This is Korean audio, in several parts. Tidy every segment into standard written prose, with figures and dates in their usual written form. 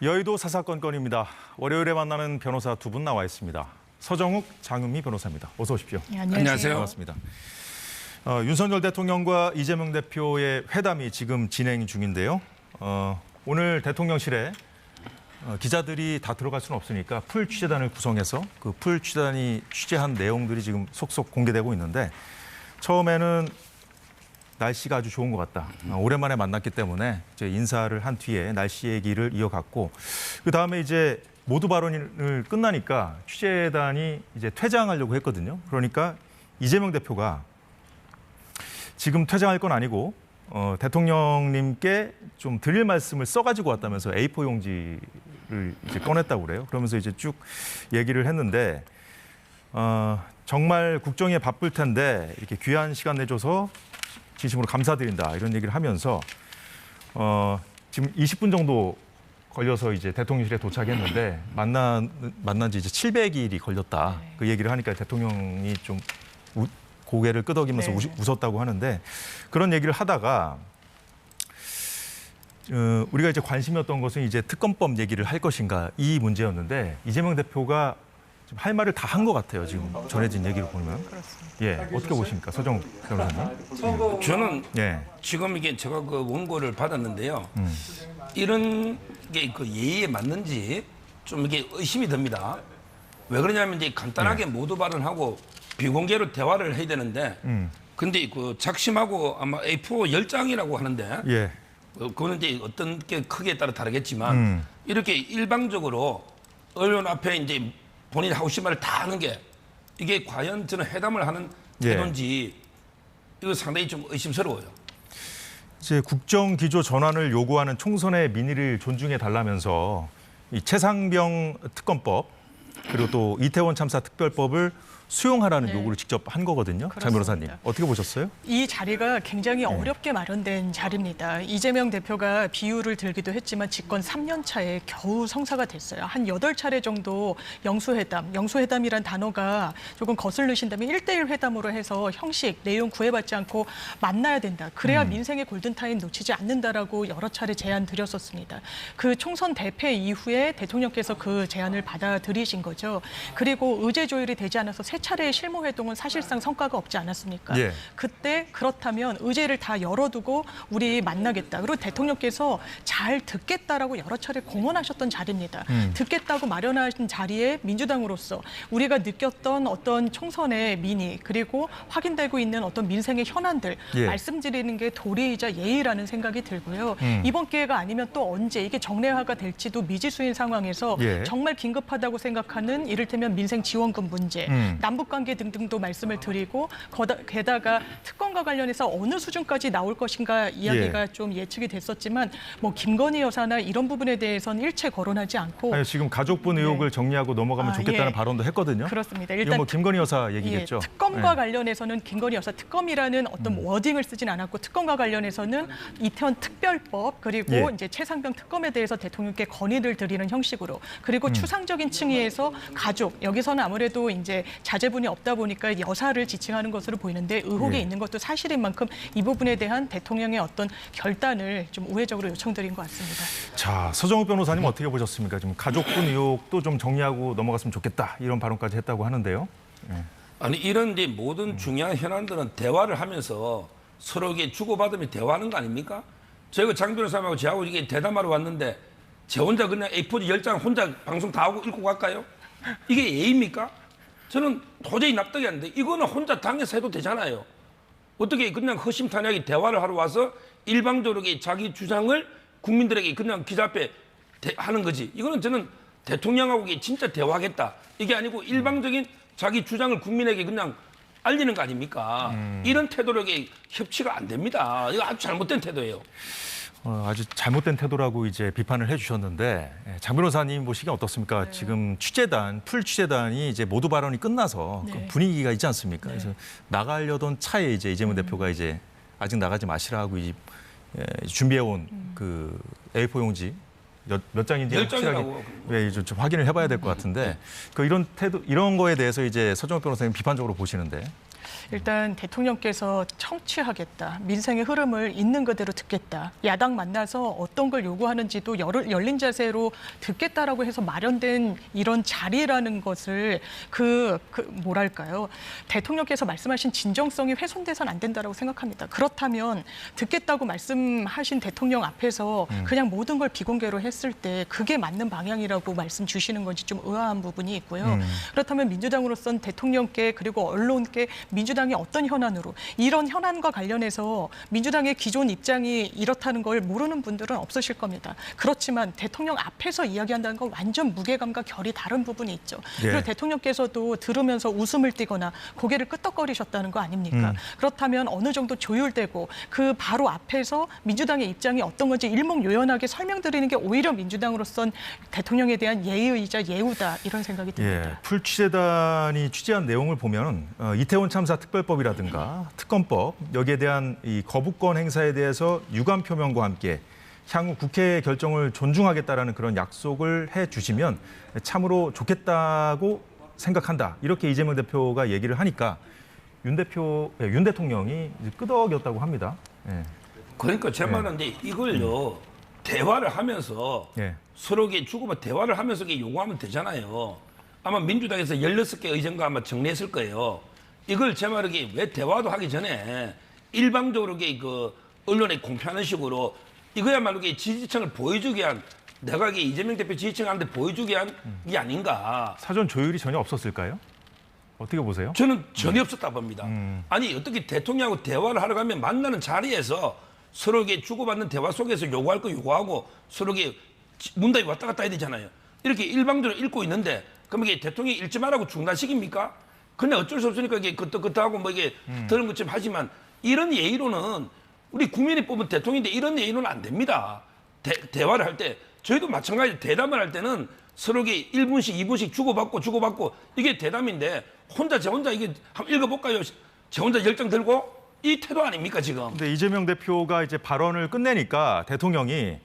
여의도 사사건건입니다. 월요일에 만나는 변호사 두 분 나와 있습니다. 서정욱, 장은미 변호사입니다. 어서 오십시오. 네, 안녕하세요. 반갑습니다. 윤석열 대통령과 이재명 대표의 회담이 지금 진행 중인데요. 오늘 대통령실에 기자들이 다 들어갈 수는 없으니까 풀 취재단을 구성해서 그 풀 취재단이 취재한 내용들이 지금 속속 공개되고 있는데 처음에는 날씨가 아주 좋은 것 같다. 오랜만에 만났기 때문에 이제 인사를 한 뒤에 날씨 얘기를 이어갔고 그 다음에 이제 모두 발언을 끝나니까 취재단이 이제 퇴장하려고 했거든요. 그러니까 이재명 대표가 지금 퇴장할 건 아니고 대통령님께 좀 드릴 말씀을 써가지고 왔다면서 A4 용지를 이제 꺼냈다고 그래요. 그러면서 이제 쭉 얘기를 했는데 정말 국정에 바쁠 텐데 이렇게 귀한 시간 내줘서 진심으로 감사드린다 이런 얘기를 하면서 지금 20분 정도 걸려서 이제 대통령실에 도착했는데 만난 지 이제 700일이 걸렸다. 그 얘기를 하니까 대통령이 좀 고개를 끄덕이면서 웃었다고 하는데 그런 얘기를 하다가 우리가 이제 관심이었던 것은 이제 특검법 얘기를 할 것인가 이 문제였는데 이재명 대표가 지금 할 말을 다 한 것 같아요. 지금 전해진 얘기를 보면. 그렇습니다. 예, 어떻게 보십니까, 서정욱 변호사님? 저는 지금 이게 제가 그 원고를 받았는데요. 이런 게 그 예의에 맞는지 좀 이게 의심이 듭니다. 왜 그러냐면 이제 간단하게 모두 발언하고 비공개로 대화를 해야 되는데, 근데 그 작심하고 아마 A4 10장이라고 하는데, 그거는 이제 어떤 게 크기에 따라 다르겠지만 이렇게 일방적으로 언론 앞에 이제 본인이 하고 싶은 말을 다 하는 게 이게 과연 저는 회담을 하는 태도인지 이거 상당히 좀 의심스러워요. 이제 국정 기조 전환을 요구하는 총선의 민의를 존중해 달라면서 이 최상병 특검법 그리고 또 이태원 참사 특별법을 수용하라는 요구를 직접 한 거거든요. 장 변호사님, 어떻게 보셨어요? 이 자리가 굉장히 어렵게 마련된 자리입니다. 이재명 대표가 비유를 들기도 했지만 집권 3년 차에 겨우 성사가 됐어요. 한 8차례 정도 영수회담이란 단어가 조금 거슬리신다면 1대1 회담으로 해서 형식, 내용 구애받지 않고 만나야 된다. 그래야 민생의 골든타임 놓치지 않는다라고 여러 차례 제안 드렸었습니다. 그 총선 대패 이후에 대통령께서 그 제안을 받아들이신 거죠. 그리고 의제 조율이 되지 않아서 세 차례의 실무회동은 사실상 성과가 없지 않았습니까? 그때 그렇다면 의제를 다 열어두고 우리 만나겠다. 그리고 대통령께서 잘 듣겠다라고 여러 차례 공언하셨던 자리입니다. 듣겠다고 마련하신 자리에 민주당으로서 우리가 느꼈던 어떤 총선의 민의 그리고 확인되고 있는 어떤 민생의 현안들 말씀드리는 게 도리이자 예의라는 생각이 들고요. 이번 기회가 아니면 또 언제 이게 정례화가 될지도 미지수인 상황에서 정말 긴급하다고 생각하는 이를테면 민생 지원금 문제, 남북관계 등등도 말씀을 드리고 게다가 특검과 관련해서 어느 수준까지 나올 것인가 이야기가 좀 예측이 됐었지만 뭐 김건희 여사나 이런 부분에 대해서는 일체 거론하지 않고 아니, 지금 가족분 의혹을 정리하고 넘어가면 좋겠다는 발언도 했거든요. 그렇습니다. 일단 뭐 김건희 여사 얘기겠죠. 특검과 관련해서는 김건희 여사 특검이라는 어떤 워딩을 쓰진 않았고 특검과 관련해서는 이태원 특별법 그리고 이제 최상병 특검에 대해서 대통령께 건의를 드리는 형식으로 그리고 추상적인 층위에서 가족 여기서는 아무래도 이제 자제분이 없다 보니까 여사를 지칭하는 것으로 보이는데 의혹이 있는 것도 사실인 만큼 이 부분에 대한 대통령의 어떤 결단을 좀 우회적으로 요청드린 것 같습니다. 자, 서정욱 변호사님 어떻게 보셨습니까? 지금 가족분 의혹도 좀 정리하고 넘어갔으면 좋겠다 이런 발언까지 했다고 하는데요. 아니 이런 이제 모든 중요한 현안들은 대화를 하면서 서로에게 주고받으며 대화하는 거 아닙니까? 저희가 장 변호사님하고 저하고 이게 대담하러 왔는데 제 혼자 그냥 A4 10장 혼자 방송 다 하고 읽고 갈까요? 이게 예의입니까? 저는 도저히 납득이 안 돼. 이거는 혼자 당에서 해도 되잖아요. 어떻게 그냥 허심탄회하게 대화를 하러 와서 일방적으로 자기 주장을 국민들에게 그냥 기자 앞에 하는 거지. 이거는 저는 대통령하고 진짜 대화하겠다. 이게 아니고 일방적인 자기 주장을 국민에게 그냥 알리는 거 아닙니까? 이런 태도로 협치가 안 됩니다. 이거 아주 잘못된 태도예요. 아주 잘못된 태도라고 이제 비판을 해주셨는데 장 변호사님 보시기엔 어떻습니까? 지금 풀 취재단이 이제 모두 발언이 끝나서 그 분위기가 있지 않습니까? 그래서 나가려던 차에 이제 이재명 대표가 이제 아직 나가지 마시라 고 준비해온 그 A4 용지 몇 장인지 확실하게 좀 확인을 해봐야 될 것 같은데 이런 태도 이런 거에 대해서 이제 서정욱 변호사님 비판적으로 보시는데. 일단 대통령께서 청취하겠다, 민생의 흐름을 있는 그대로 듣겠다, 야당 만나서 어떤 걸 요구하는지도 열린 자세로 듣겠다라고 해서 마련된 이런 자리라는 것을 뭐랄까요, 대통령께서 말씀하신 진정성이 훼손돼서는 안 된다라고 생각합니다. 그렇다면 듣겠다고 말씀하신 대통령 앞에서 그냥 모든 걸 비공개로 했을 때 그게 맞는 방향이라고 말씀 주시는 건지 좀 의아한 부분이 있고요. 그렇다면 민주당으로선 대통령께 그리고 언론께 민주당이 어떤 현안으로, 이런 현안과 관련해서 민주당의 기존 입장이 이렇다는 걸 모르는 분들은 없으실 겁니다. 그렇지만 대통령 앞에서 이야기한다는 건 완전 무게감과 결이 다른 부분이 있죠. 예. 그리고 대통령께서도 들으면서 웃음을 띠거나 고개를 끄덕거리셨다는 거 아닙니까? 그렇다면 어느 정도 조율되고 그 바로 앞에서 민주당의 입장이 어떤 건지 일목요연하게 설명드리는 게 오히려 민주당으로선 대통령에 대한 예의이자 예우다, 이런 생각이 듭니다. 예, 풀취재단이 취재한 내용을 보면 이태원 참사 특별법이라든가 특검법, 여기에 대한 이 거부권 행사에 대해서 유감 표명과 함께 향후 국회 결정을 존중하겠다라는 그런 약속을 해주시면 참으로 좋겠다고 생각한다, 이렇게 이재명 대표가 얘기를 하니까 윤 대통령이 이제 끄덕였다고 합니다. 예. 그러니까 제 말은 이제 이걸요, 대화를 하면서 예. 서로에게 주고받 대화를 하면서 요구하면 되잖아요. 아마 민주당에서 16개 의견과 아마 정리했을 거예요. 이걸 제 말은 왜 대화도 하기 전에 일방적으로 언론에 공표하는 식으로 이거야말로 지지층을 보여주기 위한, 내가 이재명 대표 지지층한테 보여주기 위한 게 아닌가. 사전 조율이 전혀 없었을까요? 어떻게 보세요? 저는 전혀 없었다 봅니다. 아니 어떻게 대통령하고 대화를 하러 가면 만나는 자리에서 서로에게 주고받는 대화 속에서 요구할 거 요구하고 서로에게 문답이 왔다 갔다 해야 되잖아요. 이렇게 일방적으로 읽고 있는데 그럼 이게 대통령이 읽지 말라고 중단시킵니까? 근데 어쩔 수 없으니까 이게 끄떡끄떡하고 뭐 이게 들은 것처럼 하지만 이런 예의로는 우리 국민이 뽑은 대통령인데 이런 예의로는 안 됩니다. 대화를 할 때 저희도 마찬가지로 대담을 할 때는 서로에게 1분씩 2분씩 주고받고 이게 대담인데 제 혼자 이게 한번 읽어볼까요? 제 혼자 열정 들고 이 태도 아닙니까 지금? 근데 이재명 대표가 이제 발언을 끝내니까 대통령이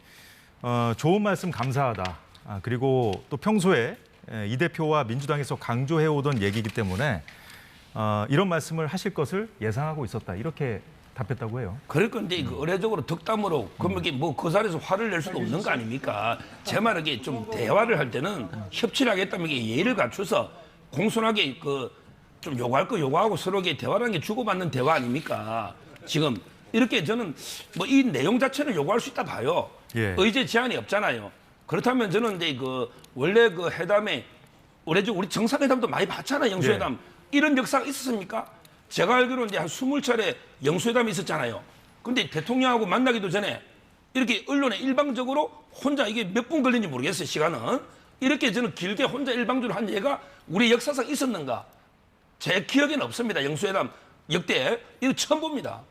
좋은 말씀 감사하다. 그리고 또 평소에 이 대표와 민주당에서 강조해오던 얘기이기 때문에 이런 말씀을 하실 것을 예상하고 있었다, 이렇게 답했다고 해요. 그럴 건데 의례적으로 덕담으로 그러면 이게 뭐 그 자리에서 화를 낼 수도 없는 거 아닙니까? 제 말은 이게 좀 대화를 할 때는 협치를 하겠다면 이게 예의를 갖춰서 공손하게 좀 요구할 거 요구하고 서로에게 대화라는 게 주고받는 대화 아닙니까? 지금 이렇게 저는 뭐 이 내용 자체를 요구할 수 있다 봐요. 예. 의제 제한이 없잖아요. 그렇다면 저는 이제 원래 회담에 우리 정상회담도 많이 봤잖아요. 영수회담. 예. 이런 역사가 있었습니까? 제가 알기로는 이제 한 20차례 영수회담이 있었잖아요. 근데 대통령하고 만나기도 전에 이렇게 언론에 일방적으로 혼자 이게 몇 분 걸린지 모르겠어요, 시간은. 이렇게 저는 길게 혼자 일방적으로 한 예가 우리 역사상 있었는가? 제 기억에는 없습니다. 영수회담 역대. 이거 처음 봅니다.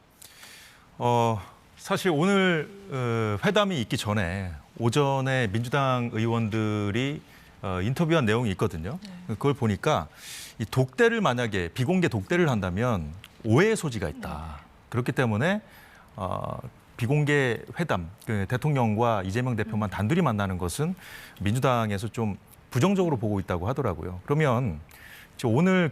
사실 오늘 회담이 있기 전에 오전에 민주당 의원들이 인터뷰한 내용이 있거든요. 그걸 보니까 이 독대를 만약에 비공개 독대를 한다면 오해의 소지가 있다. 그렇기 때문에 비공개 회담, 대통령과 이재명 대표만 단둘이 만나는 것은 민주당에서 좀 부정적으로 보고 있다고 하더라고요. 그러면 오늘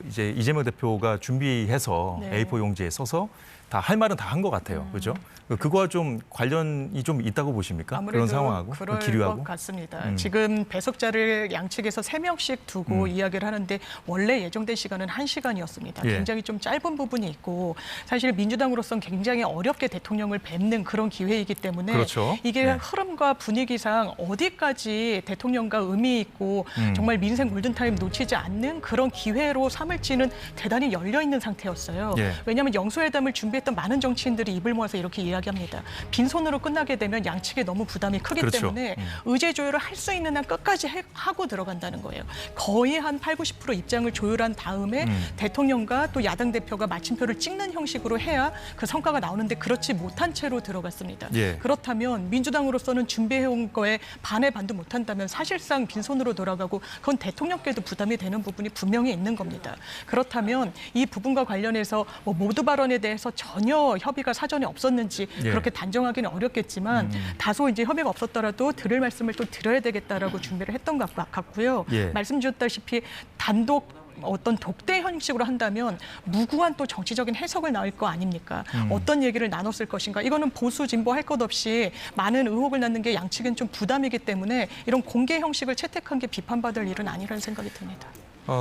이제 이재명 대표가 준비해서 네. A4 용지에 써서 다 할 말은 다 한 것 같아요. 그죠? 그거와 좀 관련이 좀 있다고 보십니까? 그런 상황하고 그럴 기류하고. 것 같습니다. 지금 배석자를 양측에서 3명씩 두고 이야기를 하는데 원래 예정된 시간은 1시간이었습니다. 예. 굉장히 좀 짧은 부분이 있고 사실 민주당으로서는 굉장히 어렵게 대통령을 뵙는 그런 기회이기 때문에 그렇죠. 이게 네. 흐름과 분위기상 어디까지 대통령과 의미 있고 정말 민생 골든타임 놓치지 않는 그런 기회로 삼을지는 대단히 열려있는 상태였어요. 예. 왜냐하면 영수회담을 준비했던 많은 정치인들이 입을 모아서 이렇게 이야기합니다. 빈손으로 끝나게 되면 양측에 너무 부담이 크기 그렇죠. 때문에 의제 조율을 할 수 있는 한 끝까지 하고 들어간다는 거예요. 거의 한 80-90% 입장을 조율한 다음에 대통령과 또 야당 대표가 마침표를 찍는 형식으로 해야 그 성과가 나오는데 그렇지 못한 채로 들어갔습니다. 예. 그렇다면 민주당으로서는 준비해온 거에 반의 반도 못한다면 사실상 빈손으로 돌아가고 그건 대통령께도 부담이 되는 부분이 분명히 있는 겁니다. 그렇다면 이 부분과 관련해서 모두 발언에 대해서 전혀 협의가 사전에 없었는지 예. 그렇게 단정하기는 어렵겠지만 다소 이제 협의가 없었더라도 들을 말씀을 또 드려야 되겠다라고 준비를 했던 것 같고요. 예. 말씀 주셨다시피 단독 어떤 독대 형식으로 한다면 무구한 또 정치적인 해석을 낳을 거 아닙니까? 어떤 얘기를 나눴을 것인가? 이거는 보수 진보 할 것 없이 많은 의혹을 낳는 게 양측은 좀 부담이기 때문에 이런 공개 형식을 채택한 게 비판받을 일은 아니라는 생각이 듭니다.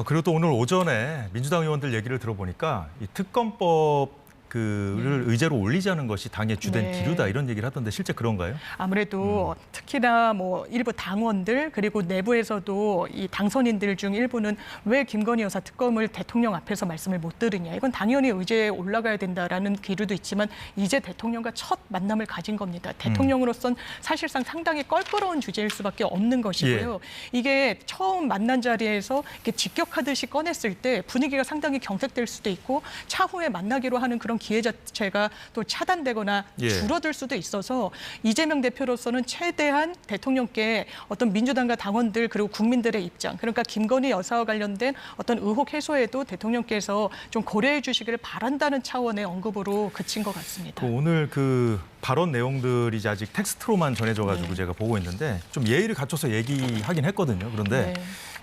그리고 또 오늘 오전에 민주당 의원들 얘기를 들어보니까 이 특검법 를 의제로 올리자는 것이 당의 주된 네. 기류다 이런 얘기를 하던데 실제 그런가요? 아무래도 특히나 뭐 일부 당원들 그리고 내부에서도 이 당선인들 중 일부는 왜 김건희 여사 특검을 대통령 앞에서 말씀을 못 들으냐. 이건 당연히 의제에 올라가야 된다라는 기류도 있지만 이제 대통령과 첫 만남을 가진 겁니다. 대통령으로선 사실상 상당히 껄끄러운 주제일 수밖에 없는 것이고요. 이게 처음 만난 자리에서 이렇게 직격하듯이 꺼냈을 때 분위기가 상당히 경색될 수도 있고 차후에 만나기로 하는 그런 기회 자체가 또 차단되거나 예. 줄어들 수도 있어서 이재명 대표로서는 최대한 대통령께 어떤 민주당과 당원들 그리고 국민들의 입장, 그러니까 김건희 여사와 관련된 어떤 의혹 해소에도 대통령께서 좀 고려해 주시기를 바란다는 차원의 언급으로 그친 것 같습니다. 오늘 그 발언 내용들이 아직 텍스트로만 전해져가지고 제가 보고 있는데 좀 예의를 갖춰서 얘기하긴 했거든요. 그런데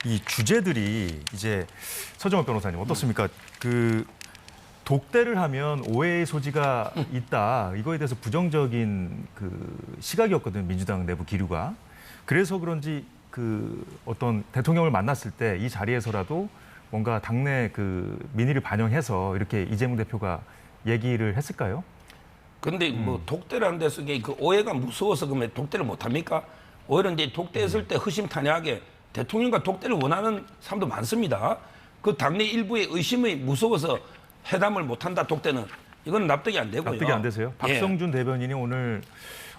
이 주제들이 이제 서정호 변호사님 어떻습니까? 그 독대를 하면 오해의 소지가 있다. 이거에 대해서 부정적인 그 시각이었거든요. 민주당 내부 기류가. 그래서 그런지 그 어떤 대통령을 만났을 때 이 자리에서라도 뭔가 당내 그 민의를 반영해서 이렇게 이재명 대표가 얘기를 했을까요? 근데 뭐 독대를 한 데서 그 오해가 무서워서 그러면 독대를 못 합니까? 오히려 이제 독대했을 때 허심탄회하게 대통령과 독대를 원하는 사람도 많습니다. 그 당내 일부의 의심이 무서워서 회담을 못한다 독대는 이건 납득이 안 되고요. 납득이 안 되세요? 예. 박성준 대변인이 오늘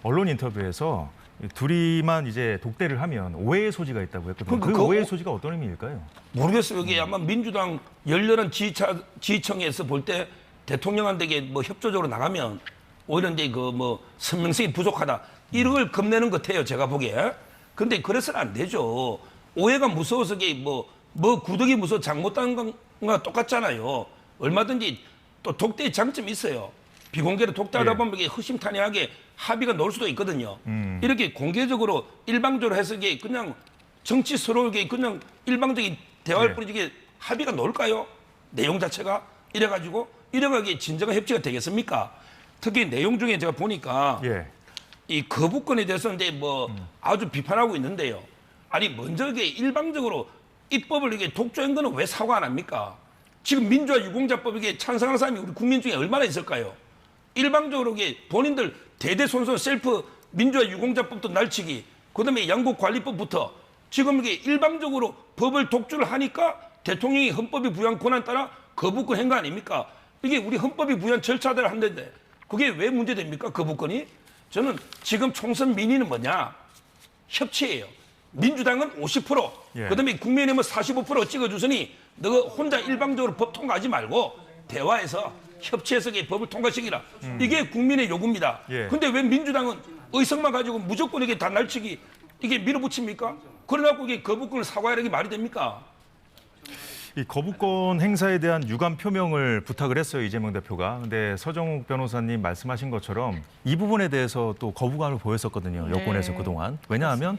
언론 인터뷰에서 둘이만 이제 독대를 하면 오해의 소지가 있다고 했거든요. 그 오해의 소지가 어떤 의미일까요? 모르겠어요. 이게 아마 민주당 열렬한 지지층에서 볼 때 대통령한테 이게 뭐 협조적으로 나가면 오히려 이제 그 뭐 선명성이 부족하다 이런 걸 겁내는 것 같아요. 제가 보기에. 근데 그래서는 안 되죠. 오해가 무서워서 이게 뭐 구더기 무서워 잘못한 건가 똑같잖아요. 얼마든지 또 독대의 장점이 있어요. 비공개로 독대하다 보면 이게 허심탄회하게 합의가 나올 수도 있거든요. 이렇게 공개적으로 일방적으로 해서 이게 그냥 정치스러울게 그냥 일방적인 대화를 뿐이지 이게 합의가 나올까요? 내용 자체가 이래가지고 이게 진정한 협치가 되겠습니까? 특히 내용 중에 제가 보니까 이 거부권에 대해서 이제 뭐 아주 비판하고 있는데요. 아니 먼저 이게 일방적으로 입법을 이게 독조한 거는 왜 사과 안 합니까? 지금 민주화 유공자법에 찬성하는 사람이 우리 국민 중에 얼마나 있을까요? 일방적으로 본인들 대대손손 셀프 민주화 유공자법도 날치기, 그다음에 양국관리법부터 지금 이게 일방적으로 법을 독주를 하니까 대통령이 헌법이 부여한 권한 따라 거부권 행거 아닙니까? 이게 우리 헌법이 부여한 절차대로 한다는데 그게 왜 문제됩니까? 거부권이? 저는 지금 총선 민의는 뭐냐? 협치예요. 민주당은 50%, 그다음에 국민의힘은 45% 찍어주으니 너가 혼자 일방적으로 법 통과하지 말고 대화해서 협치해서 법을 통과시키라. 이게 국민의 요구입니다. 근데 왜 민주당은 의석만 가지고 무조건 이게 다 날치기 이게 밀어붙입니까? 그래갖고 이게 거부권을 사과하는 게 말이 됩니까? 이 거부권 행사에 대한 유감 표명을 부탁을 했어요, 이재명 대표가. 근데 서정욱 변호사님 말씀하신 것처럼 이 부분에 대해서 또 거부감을 보였었거든요, 여권에서 그동안. 왜냐하면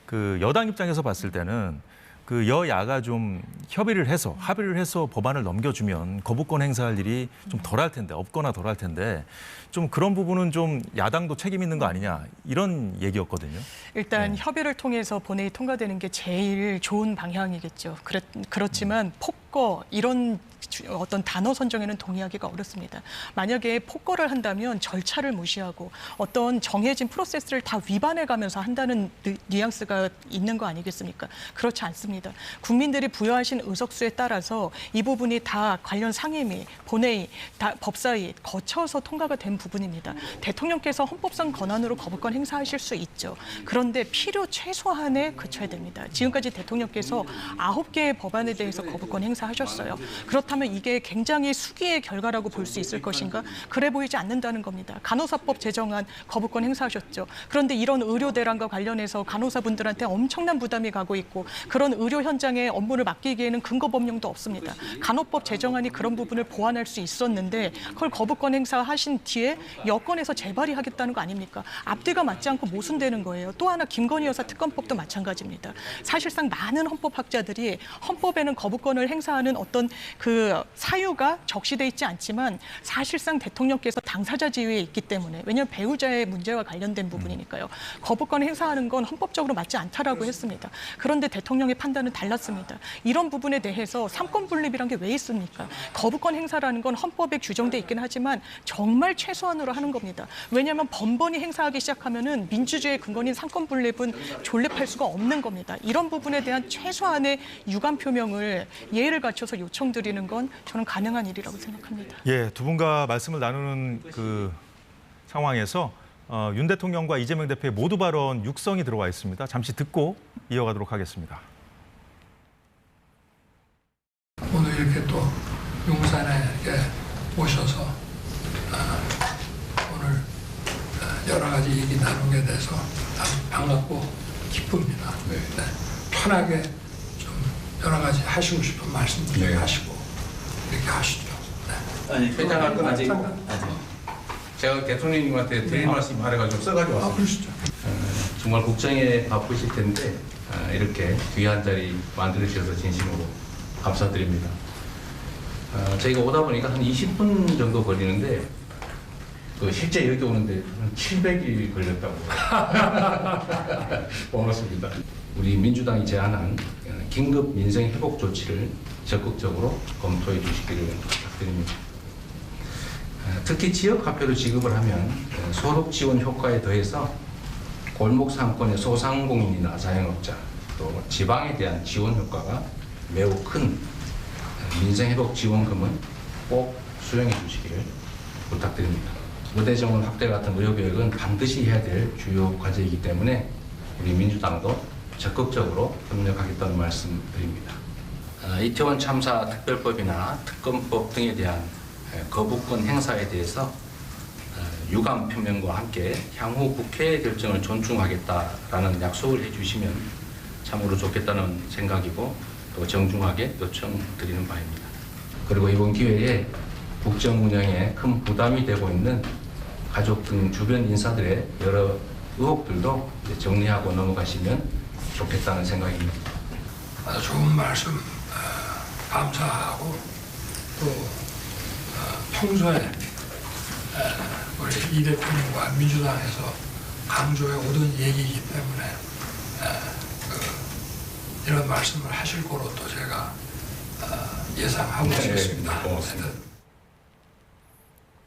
그 여당 입장에서 봤을 때는 그 여야가 좀 합의를 해서 법안을 넘겨주면 거부권 행사할 일이 좀 덜할 텐데, 없거나 덜할 텐데 좀 그런 부분은 좀 야당도 책임 있는 거 아니냐 이런 얘기였거든요. 일단 협의를 통해서 본회의 통과되는 게 제일 좋은 방향이겠죠. 그렇지만 폭거 이런 어떤 단어 선정에는 동의하기가 어렵습니다. 만약에 폭거를 한다면 절차를 무시하고 어떤 정해진 프로세스를 다 위반해가면서 한다는 뉘앙스가 있는 거 아니겠습니까? 그렇지 않습니다. 국민들이 부여하신 의석수에 따라서 이 부분이 다 관련 상임위, 본회의, 법사위 거쳐서 통과가 된 부분입니다. 대통령께서 헌법상 권한으로 거부권 행사하실 수 있죠. 그런데 필요 최소한에 그쳐야 됩니다. 지금까지 대통령께서 9개의 법안에 대해서 거부권 행사하셨어요. 그렇다면 그렇다면 이게 굉장히 수기의 결과라고 볼 수 있을 것인가? 그래 보이지 않는다는 겁니다. 간호사법 제정안 거부권 행사하셨죠. 그런데 이런 의료 대란과 관련해서 간호사분들한테 엄청난 부담이 가고 있고 그런 의료 현장에 업무를 맡기기에는 근거 법령도 없습니다. 간호법 제정안이 그런 부분을 보완할 수 있었는데 그걸 거부권 행사하신 뒤에 여권에서 재발의하겠다는 거 아닙니까? 앞뒤가 맞지 않고 모순되는 거예요. 또 하나 김건희 여사 특검법도 마찬가지입니다. 사실상 많은 헌법학자들이 헌법에는 거부권을 행사하는 어떤 그 사유가 적시돼 있지 않지만 사실상 대통령께서 당사자 지위에 있기 때문에 왜냐하면 배우자의 문제와 관련된 부분이니까요. 거부권 행사하는 건 헌법적으로 맞지 않다라고 했습니다. 그런데 대통령의 판단은 달랐습니다. 이런 부분에 대해서 삼권 분립이란 게 왜 있습니까? 거부권 행사라는 건 헌법에 규정돼 있긴 하지만 정말 최소한으로 하는 겁니다. 왜냐하면 번번이 행사하기 시작하면은 민주주의의 근거인 삼권 분립은 존립할 수가 없는 겁니다. 이런 부분에 대한 최소한의 유감 표명을 예의를 갖춰서 요청드리는 건 저는 가능한 일이라고 생각합니다. 예, 두 분과 말씀을 나누는 그 상황에서 윤 대통령과 이재명 대표의 모두 발언 육성이 들어와 있습니다. 잠시 듣고 이어가도록 하겠습니다. 오늘 이렇게 또 용산에 이렇게 오셔서 오늘 여러 가지 얘기 나누게 돼서 아주 반갑고 기쁩니다. 네. 편하게 좀 여러 가지 하시고 싶은 말씀들 하시고 이렇게 하시죠. 네. 아니 회장할 건 아직 제가 대통령님한테 드릴 말씀 말해가지고 써가지고 왔습니다. 그러시죠. 정말 국정에 바쁘실 텐데 이렇게 귀한 자리 만들어 주셔서 진심으로 감사드립니다. 저희가 오다 보니까 한 20분 정도 걸리는데 실제 여기 오는데 한 700일 걸렸다고. 고맙습니다. 우리 민주당이 제안한 긴급 민생 회복 조치를 적극적으로 검토해 주시기를 부탁드립니다. 특히 지역 화폐로 지급을 하면 소득 지원 효과에 더해서 골목 상권의 소상공인이나 자영업자 또 지방에 대한 지원 효과가 매우 큰 민생회복 지원금은 꼭 수용해 주시기를 부탁드립니다. 의대 정원 확대 같은 의료개혁은 반드시 해야 될 주요 과제이기 때문에 우리 민주당도 적극적으로 협력하겠다는 말씀 드립니다. 이태원 참사 특별법이나 특검법 등에 대한 거부권 행사에 대해서 유감 표명과 함께 향후 국회의 결정을 존중하겠다라는 약속을 해주시면 참으로 좋겠다는 생각이고 또 정중하게 요청드리는 바입니다. 그리고 이번 기회에 국정 운영에 큰 부담이 되고 있는 가족 등 주변 인사들의 여러 의혹들도 정리하고 넘어가시면 좋겠다는 생각입니다. 아주 좋은 말씀 감사하고 또 평소에 우리 이 대통령과 민주당에서 강조해 오던 얘기이기 때문에 이런 말씀을 하실 거로 또 제가 예상하고 있습니다. 고맙습니다.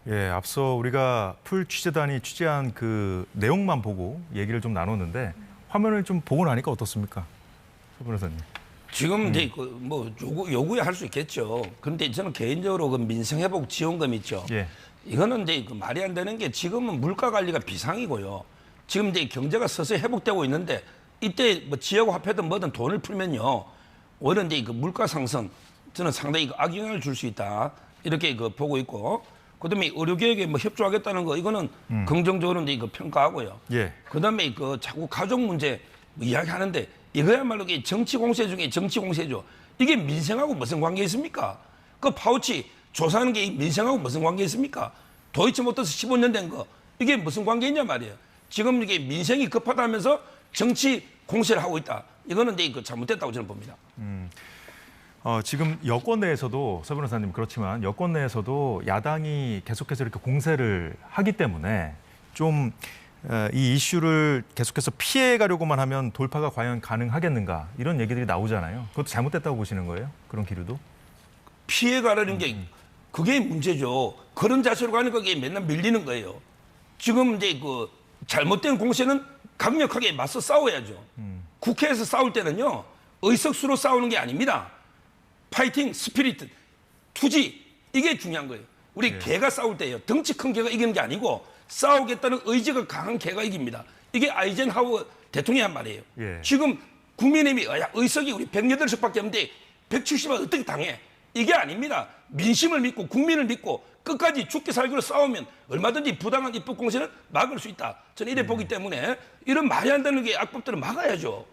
예, 앞서 우리가 풀 취재단이 취재한 그 내용만 보고 얘기를 좀 나눴는데 화면을 좀 보고 나니까 어떻습니까? 서 변호사님. 지금 이제 뭐 요구야 할 수 있겠죠. 그런데 저는 개인적으로 그 민생회복 지원금 있죠. 예. 이거는 이제 그 말이 안 되는 게 지금은 물가 관리가 비상이고요. 지금 이제 경제가 서서히 회복되고 있는데 이때 뭐 지역 화폐든 뭐든 돈을 풀면요. 오히려 이제 그 물가 상승 저는 상당히 악영향을 줄 수 있다. 이렇게 그 보고 있고 그다음에 의료개혁에 뭐 협조하겠다는 거 이거는 긍정적으로 이제 그 평가하고요. 예. 그다음에 그 자꾸 가족 문제 뭐 이야기하는데 이거야말로 정치 공세 중에 정치 공세죠. 이게 민생하고 무슨 관계 있습니까? 그 파우치 조사하는 게 민생하고 무슨 관계 있습니까? 도이치모터스 15년 된 거 이게 무슨 관계 있냐 말이에요. 지금 이게 민생이 급하다면서 정치 공세를 하고 있다. 이거는 이제 그 잘못됐다고 저는 봅니다. 지금 여권 내에서도 서 변호사님 그렇지만 여권 내에서도 야당이 계속해서 이렇게 공세를 하기 때문에 좀 이 이슈를 계속해서 피해가려고만 하면 돌파가 과연 가능하겠는가 이런 얘기들이 나오잖아요. 그것도 잘못됐다고 보시는 거예요? 그런 기류도? 피해가려는 게 그게 문제죠. 그런 자세로 가는 거에 맨날 밀리는 거예요. 지금 이제 그 잘못된 공세는 강력하게 맞서 싸워야죠. 국회에서 싸울 때는요. 의석수로 싸우는 게 아닙니다. 파이팅 스피릿, 투지 이게 중요한 거예요. 우리 개가 싸울 때예요. 덩치 큰 개가 이기는 게 아니고 싸우겠다는 의지가 강한 개가 이깁니다. 이게 아이젠하워 대통령이 한 말이에요. 예. 지금 국민의힘이 의석이 우리 108석밖에 없는데 170만 어떻게 당해? 이게 아닙니다. 민심을 믿고 국민을 믿고 끝까지 죽기 살기로 싸우면 얼마든지 부당한 입법 공세는 막을 수 있다. 저는 이래 보기 때문에 이런 말이 안 되는 게 악법들은 막아야죠.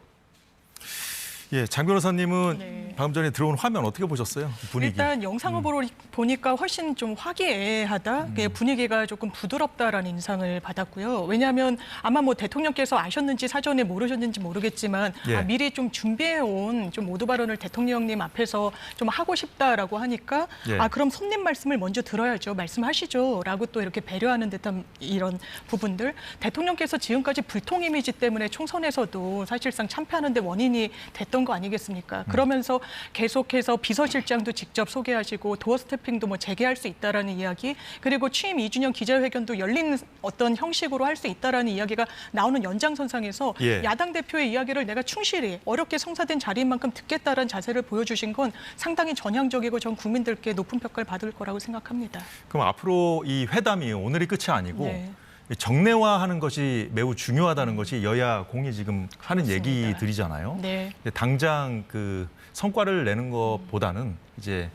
예, 장 변호사님은 네. 방금 전에 들어온 화면 어떻게 보셨어요? 분위기. 일단 영상으로 보니까 훨씬 좀 화기애애하다, 분위기가 조금 부드럽다라는 인상을 받았고요. 왜냐하면 아마 뭐 대통령께서 아셨는지 사전에 모르셨는지 모르겠지만 예. 미리 좀 준비해온 좀 모두 발언을 대통령님 앞에서 좀 하고 싶다라고 하니까 예. 그럼 손님 말씀을 먼저 들어야죠. 말씀하시죠라고 또 이렇게 배려하는 듯한 이런 부분들. 대통령께서 지금까지 불통 이미지 때문에 총선에서도 사실상 참패하는 데 원인이 됐던 거 아니겠습니까? 그러면서 계속해서 비서실장도 직접 소개하시고 도어 스태핑도 뭐 재개할 수 있다라는 이야기, 그리고 취임 2주년 기자회견도 열린 어떤 형식으로 할 수 있다라는 이야기가 나오는 연장선상에서 예. 야당 대표의 이야기를 내가 충실히 어렵게 성사된 자리인 만큼 듣겠다라는 자세를 보여주신 건 상당히 전향적이고 전 국민들께 높은 평가를 받을 거라고 생각합니다. 그럼 앞으로 이 회담이 오늘이 끝이 아니고 네. 정례화하는 것이 매우 중요하다는 것이 여야 공이 지금 하는 그렇습니다. 얘기들이잖아요. 네. 당장 그 성과를 내는 것보다는 이제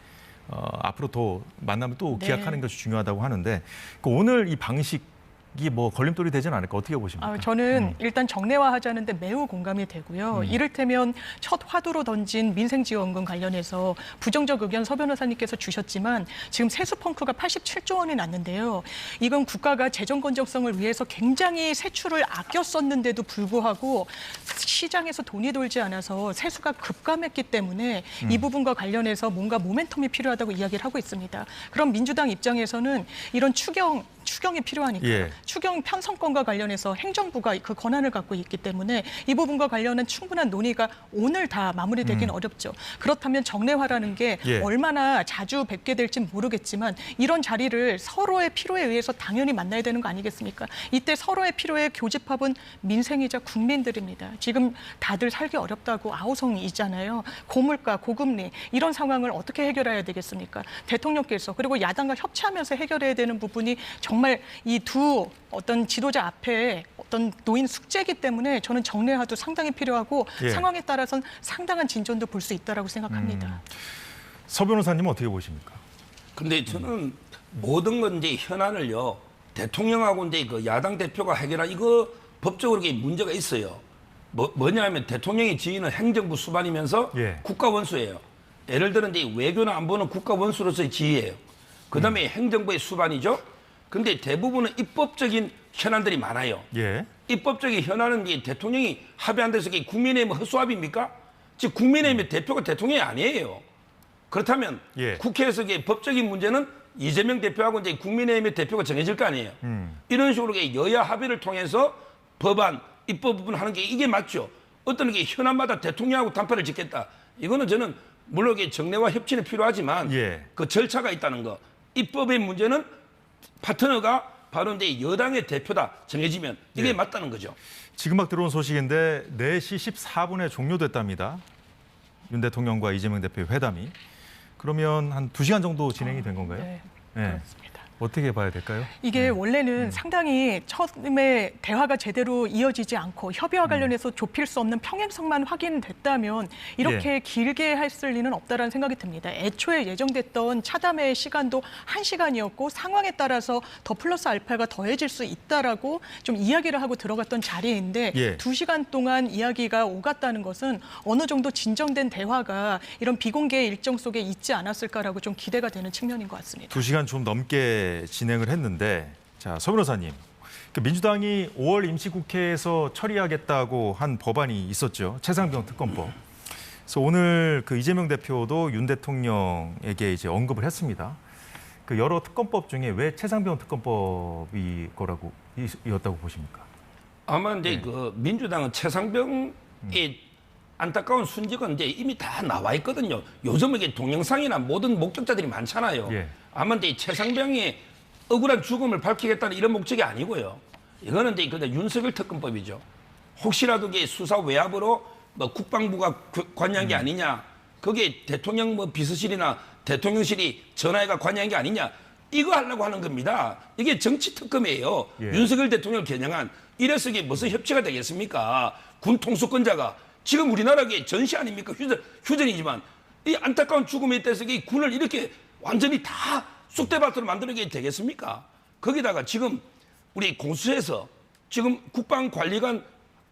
앞으로 더 만나면 또 네. 기약하는 것이 중요하다고 하는데 오늘 이 방식이 뭐 걸림돌이 되지는 않을까 어떻게 보십니까? 저는 일단 정례화하자는데 매우 공감이 되고요. 이를테면 첫 화두로 던진 민생지원금 관련해서 부정적 의견 서 변호사님께서 주셨지만 지금 세수 펑크가 87조 원이 났는데요. 이건 국가가 재정 건전성을 위해서 굉장히 세출을 아껴 썼는데도 불구하고 시장에서 돈이 돌지 않아서 세수가 급감했기 때문에 이 부분과 관련해서 뭔가 모멘텀이 필요하다고 이야기를 하고 있습니다. 그럼 민주당 입장에서는 이런 추경이 필요하니까 예. 추경 편성권과 관련해서 행정부가 그 권한을 갖고 있기 때문에 이 부분과 관련한 충분한 논의가 오늘 다 마무리되기는 어렵죠. 그렇다면 정례화라는 게 예. 얼마나 자주 뵙게 될지 모르겠지만 이런 자리를 서로의 필요에 의해서 당연히 만나야 되는 거 아니겠습니까? 이때 서로의 필요에 교집합은 민생이자 국민들입니다. 지금 다들 살기 어렵다고 아우성이잖아요. 고물가, 고금리 이런 상황을 어떻게 해결해야 되겠습니까? 대통령께서 그리고 야당과 협치하면서 해결해야 되는 부분이 정말 이 두 어떤 지도자 앞에 어떤 놓인 숙제이기 때문에 저는 정례화도 상당히 필요하고 예. 상황에 따라서는 상당한 진전도 볼 수 있다라고 생각합니다. 서 변호사님은 어떻게 보십니까? 근데 저는 모든 건 이제 현안을요 대통령하고 이제 그 야당 대표가 해결한 이거 법적으로 이게 문제가 있어요. 뭐냐면 대통령의 지위는 행정부 수반이면서 예. 국가 원수예요. 예를 들어 이제 외교나 안보는 국가 원수로서의 지위예요. 그다음에 행정부의 수반이죠. 근데 대부분은 입법적인 현안들이 많아요. 예. 입법적인 현안은 이제 대통령이 합의한 데서 이게 국민의힘 허수아비입니까? 즉 국민의힘의 대표가 대통령이 아니에요. 그렇다면 예. 국회에서 이게 법적인 문제는 이재명 대표하고 이제 국민의힘의 대표가 정해질 거 아니에요. 이런 식으로 이게 여야 합의를 통해서 법안, 입법 부분 하는 게 이게 맞죠. 어떤 게 현안마다 대통령하고 단판을 짓겠다. 이거는 저는 물론 이게 정례와 협치는 필요하지만 예. 그 절차가 있다는 거. 입법의 문제는 파트너가 바로 이제 여당의 대표다 정해지면 이게 예. 맞다는 거죠. 지금 막 들어온 소식인데 4시 14분에 종료됐답니다. 윤 대통령과 이재명 대표의 회담이. 그러면 한 2시간 정도 진행이 된 건가요? 네, 예. 그렇습니다. 어떻게 봐야 될까요? 이게 원래는 상당히 처음에 대화가 제대로 이어지지 않고 협의와 관련해서 좁힐 수 없는 평행성만 확인됐다면 이렇게 길게 했을 리는 없다라는 생각이 듭니다. 애초에 예정됐던 차담의 시간도 1시간이었고 상황에 따라서 더 플러스 알파가 더해질 수 있다라고 좀 이야기를 하고 들어갔던 자리인데 예. 2시간 동안 이야기가 오갔다는 것은 어느 정도 진정된 대화가 이런 비공개의 일정 속에 있지 않았을까라고 좀 기대가 되는 측면인 것 같습니다. 2시간 좀 넘게 진행을 했는데 자, 서 변호사님. 민주당이 5월 임시국회에서 처리하겠다고 한 법안이 있었죠. 최상병 특검법. 그래서 오늘 그 이재명 대표도 윤 대통령에게 이제 언급을 했습니다. 그 여러 특검법 중에 왜 최상병 특검법이었다고 보십니까? 아마 이제 그 민주당은 최상병의 안타까운 순직은 이제 이미 다 나와 있거든요. 요즘 이게 동영상이나 모든 목격자들이 많잖아요. 예. 아마 이제 최상병의 억울한 죽음을 밝히겠다는 이런 목적이 아니고요. 이거는 이제 그냥 윤석열 특검법이죠. 혹시라도 이게 수사 외압으로 뭐 국방부가 관여한 게 아니냐, 거기에 대통령 뭐 비서실이나 대통령실이 전화해가 관여한 게 아니냐, 이거 하려고 하는 겁니다. 이게 정치 특검이에요. 예. 윤석열 대통령을 겨냥한. 이래서 이게 무슨 협치가 되겠습니까? 군 통수권자가 지금 우리나라의 전시 아닙니까? 휴전이지만 이 안타까운 죽음에 대해서 이 군을 이렇게 완전히 다 쑥대밭으로 만들게 되겠습니까? 거기다가 지금 우리 공수처에서 지금 국방관리관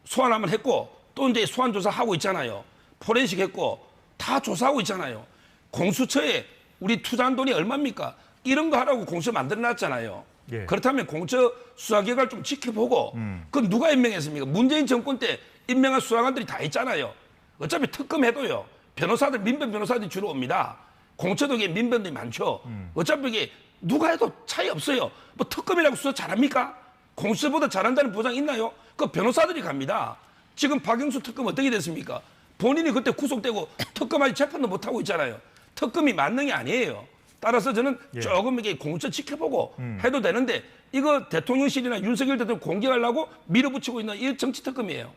소환 한번 했고 또 이제 소환 조사하고 있잖아요. 포렌식 했고 다 조사하고 있잖아요. 공수처에 우리 투자한 돈이 얼마입니까? 이런 거 하라고 공수처 만들어놨잖아요. 예. 그렇다면 공수처 수사기관을 좀 지켜보고 그건 누가 임명했습니까? 문재인 정권 때 임명한 수사관들이 다 있잖아요. 어차피 특검해도요. 변호사들, 민변 변호사들이 주로 옵니다. 공처도 이게 민변들이 많죠. 어차피 이게 누가 해도 차이 없어요. 뭐 특검이라고 수사 잘합니까? 공수처보다 잘한다는 보장 있나요? 그 변호사들이 갑니다. 지금 박영수 특검 어떻게 됐습니까? 본인이 그때 구속되고 특검 아직 재판도 못하고 있잖아요. 특검이 만능이 아니에요. 따라서 저는 조금 이게 공수처 지켜보고 해도 되는데 이거 대통령실이나 윤석열 대통령 공격하려고 밀어붙이고 있는 이 정치 특검이에요.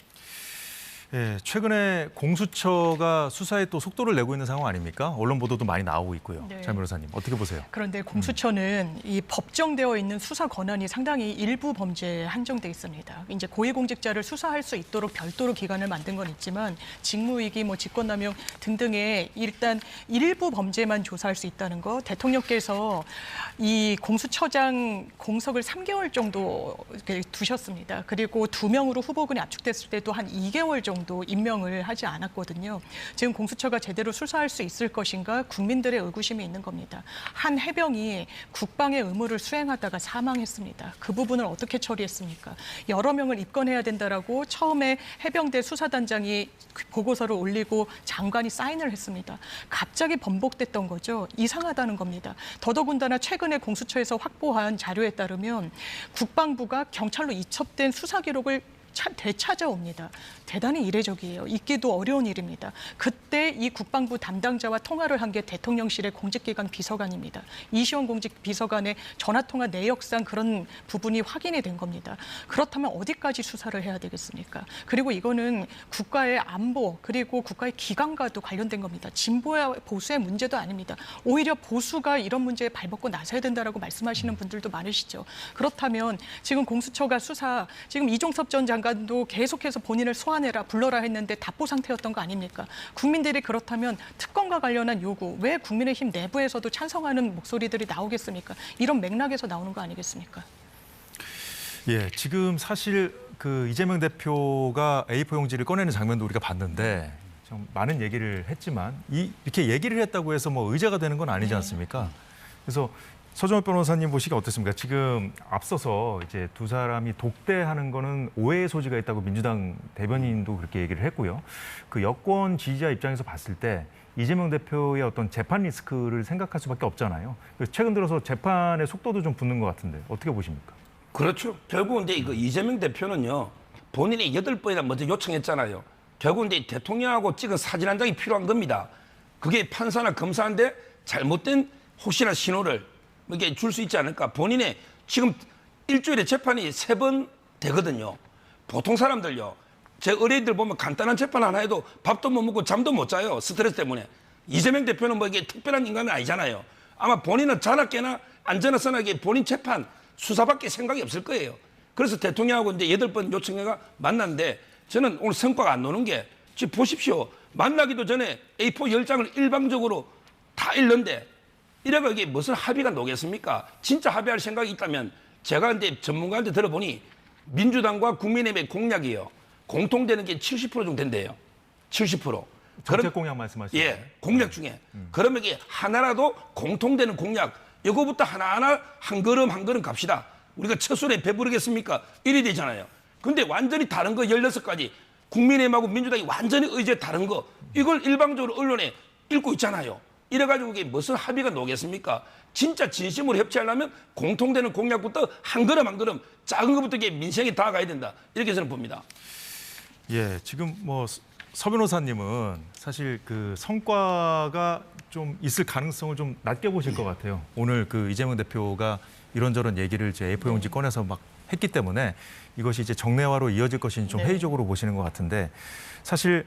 예, 최근에 공수처가 수사에 또 속도를 내고 있는 상황 아닙니까? 언론 보도도 많이 나오고 있고요. 네. 장 변호사님 어떻게 보세요? 그런데 공수처는 이 법정되어 있는 수사 권한이 상당히 일부 범죄에 한정돼 있습니다. 이제 고위공직자를 수사할 수 있도록 별도로 기관을 만든 건 있지만 직무유기, 뭐 직권남용 등등의 일단 일부 범죄만 조사할 수 있다는 거. 대통령께서 이 공수처장 공석을 3개월 정도 이렇게 두셨습니다. 그리고 2명으로 후보군이 압축됐을 때도 한 2개월 정도 임명을 하지 않았거든요. 지금 공수처가 제대로 수사할 수 있을 것인가 국민들의 의구심이 있는 겁니다. 한 해병이 국방의 의무를 수행하다가 사망했습니다. 그 부분을 어떻게 처리했습니까? 여러 명을 입건해야 된다라고 처음에 해병대 수사단장이 보고서를 올리고 장관이 사인을 했습니다. 갑자기 번복됐던 거죠. 이상하다는 겁니다. 더더군다나 최근에 공수처에서 확보한 자료에 따르면 국방부가 경찰로 이첩된 수사 기록을 되찾아옵니다. 대단히 이례적이에요. 있기도 어려운 일입니다. 그때 이 국방부 담당자와 통화를 한 게 대통령실의 공직기관 비서관입니다. 이시원 공직비서관의 전화통화 내역상 그런 부분이 확인이 된 겁니다. 그렇다면 어디까지 수사를 해야 되겠습니까? 그리고 이거는 국가의 안보 그리고 국가의 기강과도 관련된 겁니다. 진보와 보수의 문제도 아닙니다. 오히려 보수가 이런 문제에 발벗고 나서야 된다라고 말씀하시는 분들도 많으시죠. 그렇다면 지금 공수처가 수사, 지금 이종섭 전 장관도 계속해서 본인을 소환해라, 불러라 했는데 답보 상태였던 거 아닙니까? 국민들이 그렇다면 특검과 관련한 요구, 왜 국민의힘 내부에서도 찬성하는 목소리들이 나오겠습니까? 이런 맥락에서 나오는 거 아니겠습니까? 예, 지금 사실 그 이재명 대표가 A4 용지를 꺼내는 장면도 우리가 봤는데 좀 많은 얘기를 했지만 이렇게 얘기를 했다고 해서 뭐 의제가 되는 건 아니지 않습니까? 그래서 서정호 변호사님 보시기 어떻습니까? 지금 앞서서 이제 두 사람이 독대하는 거는 오해의 소지가 있다고 민주당 대변인도 그렇게 얘기를 했고요. 그 여권 지지자 입장에서 봤을 때 이재명 대표의 어떤 재판 리스크를 생각할 수밖에 없잖아요. 그래서 최근 들어서 재판의 속도도 좀 붙는 것 같은데 어떻게 보십니까? 그렇죠. 결국은 이제 이거 이재명 대표는요, 본인이 8번이나 먼저 요청했잖아요. 결국은 이제 대통령하고 찍은 사진 한 장이 필요한 겁니다. 그게 판사나 검사한테 잘못된 혹시나 신호를 이게 줄 수 있지 않을까. 본인의 지금 일주일에 재판이 3번 되거든요. 보통 사람들요, 제 의뢰인들 보면 간단한 재판 하나 해도 밥도 못 먹고 잠도 못 자요. 스트레스 때문에. 이재명 대표는 뭐 이게 특별한 인간은 아니잖아요. 아마 본인은 자나 깨나 안전하 서나게 본인 재판 수사밖에 생각이 없을 거예요. 그래서 대통령하고 이제 8번 요청해가 만났는데 저는 오늘 성과가 안 나오는 게 지금 보십시오. 만나기도 전에 A4 10장을 일방적으로 다 읽는데 이래가 이게 무슨 합의가 나오겠습니까? 진짜 합의할 생각이 있다면 제가 이제 전문가한테 들어보니 민주당과 국민의힘의 공약이요. 공통되는 게 70% 정도 된대요. 70%. 정책 공약 말씀하시죠? 예, 공약 중에. 그러면 이게 하나라도 공통되는 공약, 이거부터 하나하나 한 걸음 한 걸음 갑시다. 우리가 첫 술에 배부르겠습니까? 이래 되잖아요. 근데 완전히 다른 거 16가지. 국민의힘하고 민주당이 완전히 의제 다른 거. 이걸 일방적으로 언론에 읽고 있잖아요. 이래가지고 이게 무슨 합의가 나오겠습니까? 진짜 진심으로 협치하려면 공통되는 공약부터 한 걸음 한 걸음 작은 것부터 이게 민생에 다가가야 된다. 이렇게 저는 봅니다. 예, 지금 뭐 서 변호사님은 사실 그 성과가 좀 있을 가능성을 좀 낮게 보실 것 같아요. 오늘 그 이재명 대표가 이런저런 얘기를 이제 A4 용지 꺼내서 막 했기 때문에 이것이 이제 정례화로 이어질 것인지 좀 회의적으로 보시는 것 같은데 사실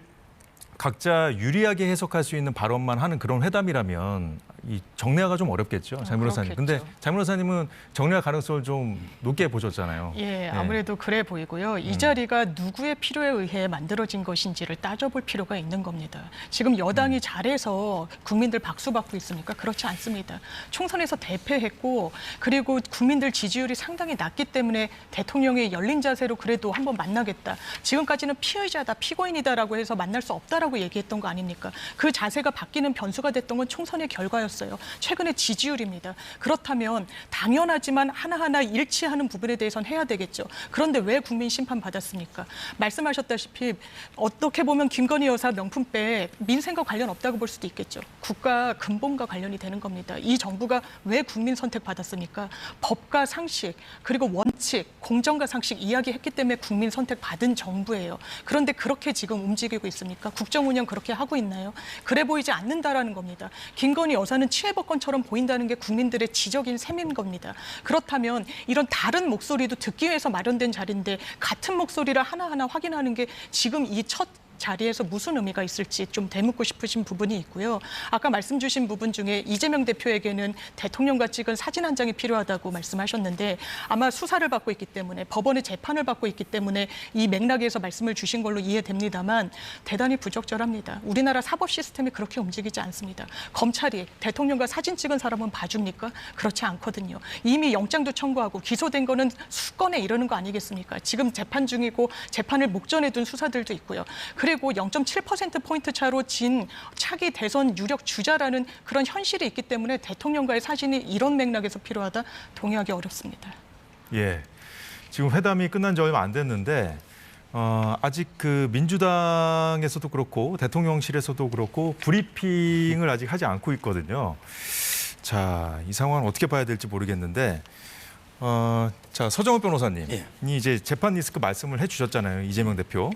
각자 유리하게 해석할 수 있는 발언만 하는 그런 회담이라면 이 정례화가 좀 어렵겠죠, 장 변호사님. 근데 그렇겠죠. 장 변호사님은 정례화 가능성을 좀 높게 보셨잖아요. 예, 아무래도 그래 보이고요. 이 자리가 누구의 필요에 의해 만들어진 것인지를 따져볼 필요가 있는 겁니다. 지금 여당이 잘해서 국민들 박수 받고 있습니까? 그렇지 않습니다. 총선에서 대패했고 그리고 국민들 지지율이 상당히 낮기 때문에 대통령이 열린 자세로 그래도 한번 만나겠다. 지금까지는 피의자다, 피고인이다라고 해서 만날 수 없다라고 얘기했던 거 아닙니까? 그 자세가 바뀌는 변수가 됐던 건 총선의 결과였어요. 최근의 지지율입니다. 그렇다면 당연하지만 하나하나 일치하는 부분에 대해서는 해야 되겠죠. 그런데 왜 국민 심판 받았습니까? 말씀하셨다시피 어떻게 보면 김건희 여사 명품백 민생과 관련 없다고 볼 수도 있겠죠. 국가 근본과 관련이 되는 겁니다. 이 정부가 왜 국민 선택 받았습니까? 법과 상식 그리고 원칙, 공정과 상식 이야기했기 때문에 국민 선택 받은 정부예요. 그런데 그렇게 지금 움직이고 있습니까? 국정 운영 그렇게 하고 있나요? 그래 보이지 않는다라는 겁니다. 김건희 여사는 치외법권처럼 보인다는 게 국민들의 지적인 셈인 겁니다. 그렇다면 이런 다른 목소리도 듣기 위해서 마련된 자리인데 같은 목소리를 하나하나 확인하는 게 지금 이 첫 자리에서 무슨 의미가 있을지 좀 되묻고 싶으신 부분이 있고요. 아까 말씀 주신 부분 중에 이재명 대표에게는 대통령과 찍은 사진 한 장이 필요하다고 말씀하셨는데 아마 수사를 받고 있기 때문에 법원의 재판을 받고 있기 때문에 이 맥락에서 말씀을 주신 걸로 이해됩니다만 대단히 부적절합니다. 우리나라 사법 시스템이 그렇게 움직이지 않습니다. 검찰이 대통령과 사진 찍은 사람은 봐줍니까? 그렇지 않거든요. 이미 영장도 청구하고 기소된 거는 수건에 이르는 거 아니겠습니까? 지금 재판 중이고 재판을 목전에 둔 수사들도 있고요. 그리고 0.7%포인트 차로 진 차기 대선 유력 주자라는 그런 현실이 있기 때문에 대통령과의 사진이 이런 맥락에서 필요하다 동의하기 어렵습니다. 예, 지금 회담이 끝난 지 얼마 안 됐는데 아직 그 민주당에서도 그렇고 대통령실에서도 그렇고 브리핑을 아직 하지 않고 있거든요. 자, 이 상황을 어떻게 봐야 될지 모르겠는데 자, 서정훈 변호사님이 예. 이제 재판 리스크 말씀을 해주셨잖아요, 이재명 대표.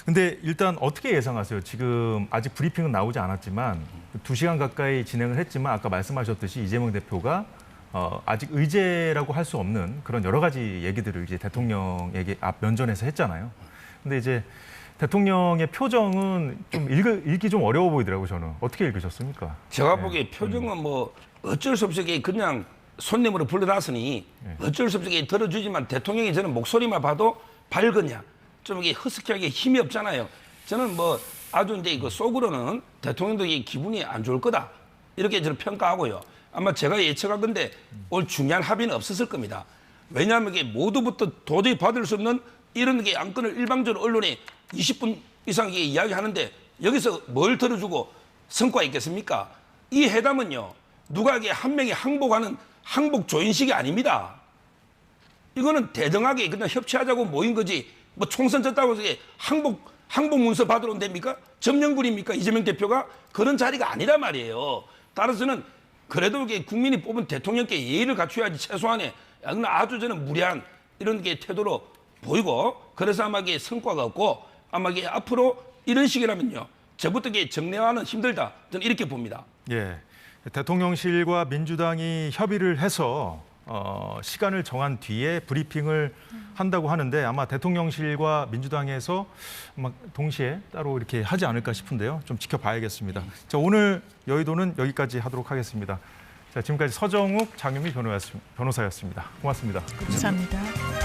근데 일단 어떻게 예상하세요? 지금 아직 브리핑은 나오지 않았지만 2시간 가까이 진행을 했지만 아까 말씀하셨듯이 이재명 대표가 아직 의제라고 할 수 없는 그런 여러 가지 얘기들을 이제 대통령에게 앞 면전에서 했잖아요. 근데 이제 대통령의 표정은 좀 읽기 좀 어려워 보이더라고요, 저는. 어떻게 읽으셨습니까? 제가 보기에 표정은 뭐 어쩔 수 없이 그냥 손님으로 불러놨으니 어쩔 수 없이 들어주지만 대통령이 저는 목소리만 봐도 밝으냐. 좀 이게 허스키하게 힘이 없잖아요. 저는 뭐 아주 이제 그 속으로는 대통령도 이 기분이 안 좋을 거다. 이렇게 저는 평가하고요. 아마 제가 예측하건데 오늘 중요한 합의는 없었을 겁니다. 왜냐하면 이게 모두부터 도저히 받을 수 없는 이런 게 안건을 일방적으로 언론에 20분 이상 이게 이야기하는데 여기서 뭘 들어주고 성과가 있겠습니까? 이 회담은요. 누가 이게 한 명이 항복하는 항복 조인식이 아닙니다. 이거는 대등하게 그냥 협치하자고 모인 거지. 뭐 총선 졌다고 해서 항복 문서 받으러 온답니까? 점령군입니까? 이재명 대표가? 그런 자리가 아니란 말이에요. 따라서는 그래도 이게 국민이 뽑은 대통령께 예의를 갖춰야지 최소한의 아주 저는 무례한 이런 게 태도로 보이고 그래서 아마 이게 성과가 없고 아마 이게 앞으로 이런 식이라면요. 저부터 이게 정례화는 힘들다. 저는 이렇게 봅니다. 예, 대통령실과 민주당이 협의를 해서 시간을 정한 뒤에 브리핑을 한다고 하는데 아마 대통령실과 민주당에서 동시에 따로 이렇게 하지 않을까 싶은데요. 좀 지켜봐야겠습니다. 자, 오늘 여의도는 여기까지 하도록 하겠습니다. 자, 지금까지 서정욱 장윤미 변호사였습니다. 고맙습니다. 감사합니다.